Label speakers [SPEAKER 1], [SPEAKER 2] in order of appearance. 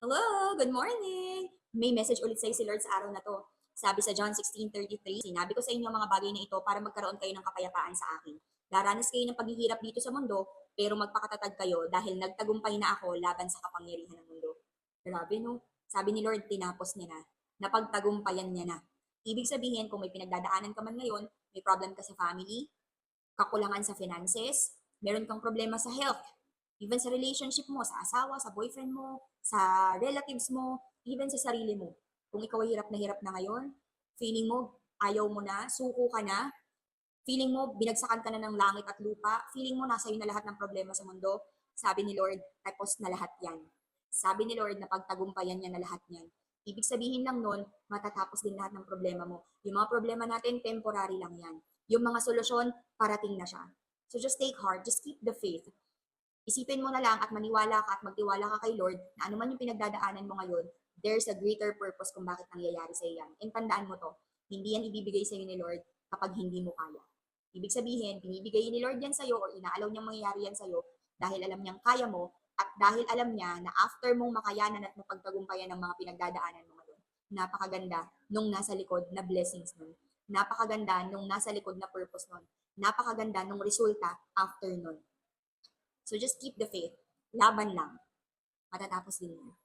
[SPEAKER 1] Hello, good morning! May message ulit sa'yo si Lord sa araw na to. Sabi sa John 16:33, sinabi ko sa inyo ang mga bagay na ito para magkaroon kayo ng kapayapaan sa akin. Daranas kayo ng paghihirap dito sa mundo, pero magpakatatag kayo dahil nagtagumpay na ako laban sa kapangyarihan ng mundo. Grabe no? Sabi ni Lord, tinapos niya na. Napagtagumpayan niya na. Ibig sabihin, kung may pinagdadaanan ka man ngayon, may problem ka sa family, kakulangan sa finances, meron kang problema sa health, even sa relationship mo, sa asawa, sa boyfriend mo, sa relatives mo, even sa sarili mo. Kung ikaw ay hirap na ngayon, feeling mo ayaw mo na, suko ka na, feeling mo binagsakan ka na ng langit at lupa, feeling mo nasa iyo na lahat ng problema sa mundo, sabi ni Lord, tapos na lahat yan. Sabi ni Lord na pagtagumpayan niya na lahat yan. Ibig sabihin lang nun, matatapos din lahat ng problema mo. Yung mga problema natin, temporary lang yan. Yung mga solusyon, parating na siya. So just take heart, just keep the faith. Isipin mo na lang at maniwala ka at magtiwala ka kay Lord na anuman yung pinagdadaanan mo ngayon, there's a greater purpose kung bakit nangyayari sa yan. And tandaan mo to, hindi yan ibibigay sa iyo ni Lord kapag hindi mo kaya. Ibig sabihin, binibigay ni Lord yan sa'yo or inaalaw niyang mangyayari yan sa'yo dahil alam niyang kaya mo at dahil alam niya na after mong makayanan at mapagtagumpayan ng mga pinagdadaanan mo ngayon, napakaganda nung nasa likod na blessings nun. Napakaganda nung nasa likod na purpose nun. Napakaganda nung resulta after nun. So just keep the faith. Laban lang. Matatapos din yan.